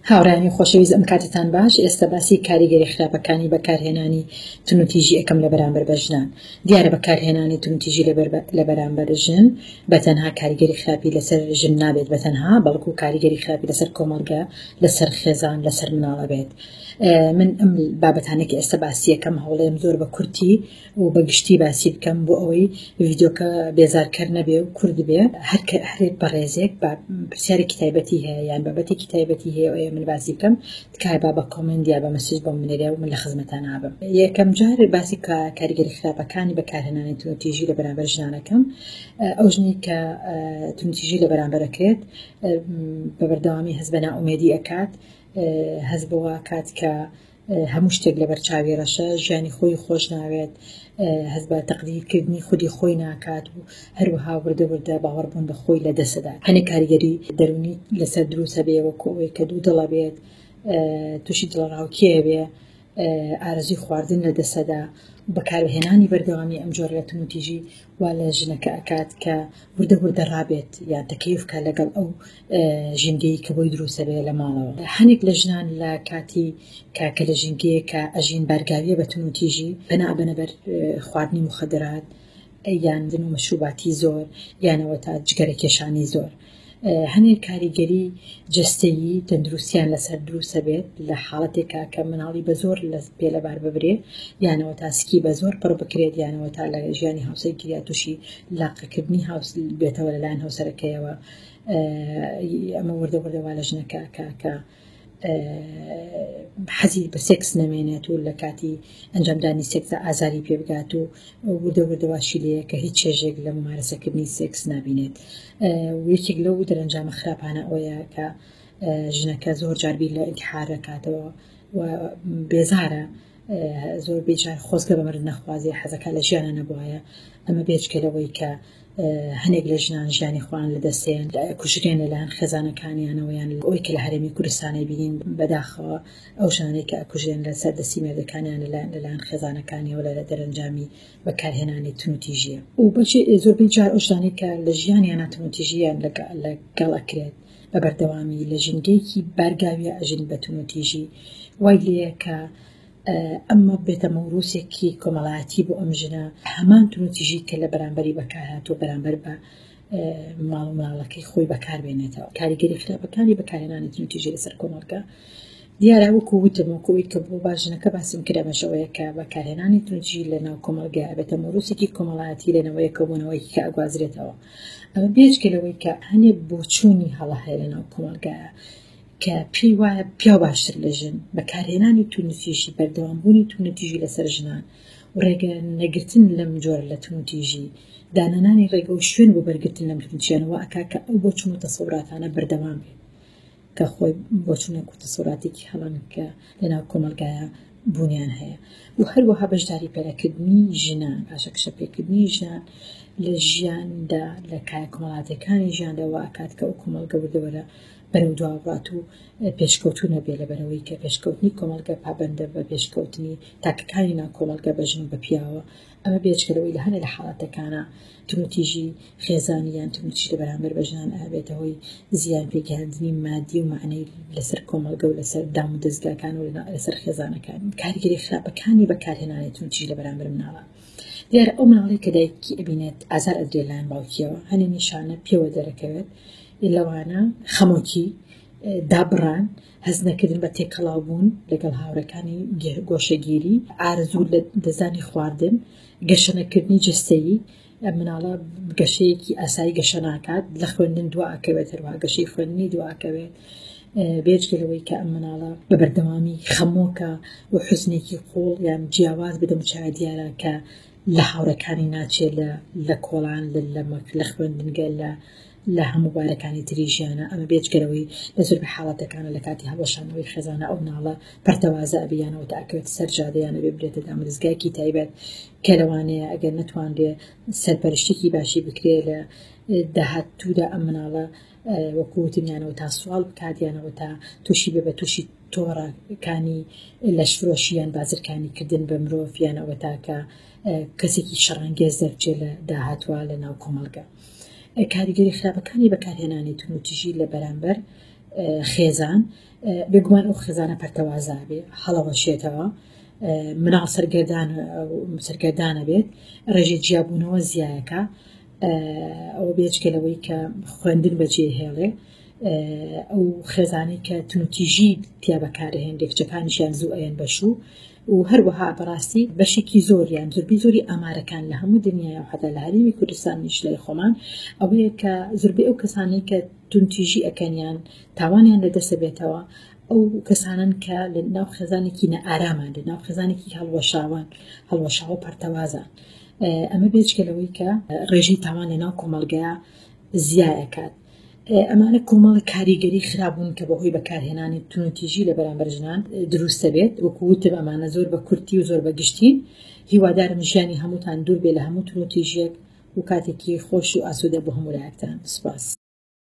هاوڕانی خۆشەویست ئەم کاتتان باش. ئێستا باسی کاریگەری خراپەکانی بەکارهێنانی تونوتیژی ئەەکەم لە بەرامبەر بە ژنان. دیارە بەکارهێنانی تونوتیژی لە بەرامبەر ژن بەتەنها کاریگەری خراپی لەسەر ژن نابێت بەتەنها، بەڵکو کاریگەری خراپی لەسەر کۆمەڵگە، لەسەر خێزان، لەسەر مناڵە بێت. من ئەم بابەتانێکی ئێستا باسی یەکەم هەوڵەیەم زۆر بە کورتی و بەگشتی باسی بکەم بۆ ئەوەی ڤیدیۆکە بێزارکەر نەبێ و کورد بێ. هەرێک بە ڕێزێک پرسیارێکی تایبەتی هەیە یان بابەتێکی تایبەتی هەیە ئەوەیە من باسی بکەم، تکای بە کۆمنت یا بە مەسیج بۆم بنێرێ و من لە خزمەتان هابم. یەکەم جار باسی کاریگەری خراپەکانی بەکارهێنانی تونوتیژی لە بەرامبەر ژنانەکەم. ئەو ژنی کە تونوتیژی لە بەرامبەرەکرێت بە بەردەوامی هەست بە نائومێدی ئەکات، هەست بەوە کات کە هەموو شتێک لە بەرچاوی ڕەشە، ژیانی خۆی خۆش ناوێت، هەست بە تەقلیدکردنی خودی خۆی ناکات و هەروەها وردە باوەڕبوون بە خۆی لە دەسەدا. هەنێک کاریگەری دەرونی لەسەر دروسە بێ، وەکو ئەوەی کە دوو دڵە بێت، تووشی دڵڕاوکیە بێ، ئارەزوی خواردن لە دەسەدا. بەکارهێنانی بەردەوامی ئەم جۆرە تونوتیژی وا لە ژنەکە ئەکات کە وردە ڕابێت یان تەکەیفکە لەگەڵ ئەو ژینگەی کە بۆی دروسە بێ لە ماڵەوە. هەنێک لە ژنان لە کاتی کە لە ژینگەیە کە ئەژین بارگاویە بە تونوتیژی بەنابەر خواردنی مخدرات یان دن و مەشروباتی زۆر یانەوە تا جگەرە کێشانی زۆر. هەنێک کاریگەری جەستەیی تەندروستیان لەسەر دروسە بێت لە حاڵەتێکا کە مناڵی بە زۆر پێ لەبار ببرێ یانەوە تاسکی بە زۆر پڕ بکرێت یانەوە تا لە ژیانی هاوسەرگیری تووشی لاقەکردنی بێتەوە لەلایەن هاوسەرەکەیەوە. ئەمە وردەوا لە ژنەکە کە حەزی بە سێکس نەمێنێت و لە کاتی ئەنجامدانی سێکسە ئازاری پێ بگات و وردەواشی لەیە کە هیچ چێژێک لە ممارەسەکردنی سێکس نابینێت. یەکێک لەو دەرەنجامە خراپانە ئەوەیە کە ژنەکە زۆر جاربی لە ئینتحار دەکاتەوە و بێزارە، زۆر بێجار خۆزگە بە مرد نەخوازێ، حەزەکە لە ژیانە نەبووایە. ئەمە بێجگەلەوەی کە هەنێک لە ژنان ژیانی خۆیان لەدەستێن، کوژرێن لەلایەن خێزانەکانیانەوە یان ئەوەی کە لە هەرێمی کوردستانی بینین بەداخەوە ئەو ژنانەی کە کوژرێن لە سەر دەستی مێردەکانیان لەلایەن خێزانەکانیەوە لە دەرەنجامی بەکارهێنانی تونوتیژیە. و بەشی زۆربەی جار ئەو ژنانەی کە لە ژیانیانە تونوتیژیان لەگەڵ ئەکرێت بە بەردەوامی لە ژینگەیەکی بارگاویە ئەژین بە تونوتیژی، وای لێیە کە ئەمە بێتە مەوروسێکی کۆمەڵایەتی بۆ ئەم ژنە. هەمان تونوتیژی کە لە بەرامبەری بەکارهاتوە بەرامبەر بە ماڵ و مناڵەکەی خۆی بەکاربێنێتەوە. کاریگەری خراپەکانی بەکارهێنانی تونوتیژی لەسەر کۆمەڵگە دیارە وەکو وتمەوەی کە بۆ باژنەکە باسم کرا بەشەوەیە کە بەکارهێنانی تونوتیژی لە ناو کۆمەڵگە بێتە مەوروسێکی کۆمەڵایەتی لەنەوەیە کەبوونەوەی کە ئەگوازرێتەوە. ئەمە بێجگەلەوەی کە هەنێ بۆچوونی هەڵە هەیە لە ناو کۆمەڵگایە کە پێی وایە پیا باشتر لە ژن بەکارهێنانی تونوتیژی، بەردەوامبوونی تونوتیژی لەسەر ژنان و ڕێگە نەگرتن لەم جۆرە لە تونوتیژی، دانەنانی ڕێگە و شوێن بۆ بەرگرتن لەم تونوتیژیانەوە ئەکا کە ئەو بۆچوون و تەسەوراتانە بەردەوام بێت، کە خۆی بۆچوونێک و تەسەوراتێکی هەڵەن کە لەناو کۆمەڵگایە بوونیان هەیە. و هەروەها بەشداری پێداکردنی ژنان، پاشە کشەپێکردنی ژنان لە ژیاندا لە کای کۆمەڵاتەکانی ژیانداوە ئاکات کە ئەو کۆمەڵگە وردەوەرە بەرەو دواوڕات و پێشکەوتو نەبێ لەبەرەوەی کە پێشکەوتنی کۆمەڵگە پابەندە بە پێشکەوتنی تاکەکانی ناو کۆمەڵگە بە ژن و بە پیاوە. ئەمە بێجگەلەوەی لە هەنێ لە حاڵەتەکانە تونوتیژی خێزانی یان تونوتیژی لە بەرامبەر بە ژنان ئابێتە هۆی زیان پێگەاندنی مادی و معنەی لەسەر کۆمەڵگە و لەسەر دام و دەستگاکان و لەسەر خێزانەکان. کاریگەری خراپەکانی بەکارهێنانی تونوتیژی لە بەرامبەر مناڵە دیارە ئەو مناڵی کە دایکی ئەبینێت ئازار ئەدرێت لایەن باوکیەوە، هەنێ نیشانە پێوە دەرەکەوێت لەوانە خەمۆکی، دابڕان، هەز نەکردن بە تێکەڵاوبوون لەگەڵ هاوڕەکانی گۆشەگیری، ئارزوو لە دەزانی خواردن، گەشەنەکردنی جستەیی. مناڵە گەشەیەکی ئاسایی گەشە ناکات، لە خوێندن دواکەوێت، هەروەها گەشەی خوێندنی دواکەوێت. بێجگەلەوەی کە ئەم مناڵە بە بەردەوامی خەمۆکە و حوزنێکی قوڵ یان جیاواز بدەم چاوە دیارە کە لە هاوڕەکانی ناچێت لە کۆڵان لە خوێندنگە لە هەموو بارەکانی تری ژیانە. ئەمە بێجگەرەوەی لە زۆر بە حاڵەتەکانە لە کاتی هەڵەشانەوەی خێزانە ئەو ناڵە پەرتەوازە ئەبیانەوە تاکەوێت سەر جادەیانە بێتە دامەزگایەکی تایبەت کە لەوانەیە ئەگەر نەتوانرێ سەرپەرشتێکی باشی بکرێ لە داهاتوودا ئەم مناڵە وەکووتمیانەوە تا سوال بکاتیانەوە تا تووشی بێ بە تووشی تۆڕەکانی لەشفرۆشییان بازرگانی کردن بە مرۆڤ یانەوە تاکە کەسێکی شەڕانگێز دەرچێت لە داهاتوە لە ناو کۆمەڵگە. کاریگەری خراپەکانی بەکارهێنانی تونوتیژی لە بەرامبەر خێزان بێگومان ئەو خێزانە پەرتەوازا بێ هەڵەوەشێتەوە مناڵ سەرگەردانە بێت ڕێژێ جیابوونەوە زیایەکە ئەوە بێچکەلەوەی کە خوێندن بەجێ هێڵێ ئەو خێزانەی کە تونوتیژی تیا بەکارهێن لێکچەکانیشیان زوو ئەیەن بەشوو و هەروەها بەڕاستی بەشێکی زۆریان زۆری ئامارەکان لە هەموو دنیای حتا لە هەرێمی کوردستانیش لای خۆمان ئەوەیە کە زۆربەی ئەو کەسانەی کە تونتیژی ئەکەنیان تاوانیان لەدەست بێتەوە ئەو کەسانن کە لە ناو خێزانێکی نەئارامان لە ناو خێزانێکی هەڵوەشاوە پەرتەوازان ئەمە بێچکەلەوەی کە ڕێژەی تاوان لە ناو کۆمەڵگەیە زیایەکات ئەمانە کۆمەڵی کاریگەری خراپبوون کە بەهۆی بەکارهێنانی تونوتیژی لە بەرامبەر ژنان دروستە بێت وەکووتم ئەمانە زۆر بە کورتی و زۆر بەگشتین هیوادارم ژیانی هەمووتان دوور بێ لە هەموو تونوتیژێک و کاتێکی خۆش و ئاسوودە بۆ هەموو لایەکتان سوپاس.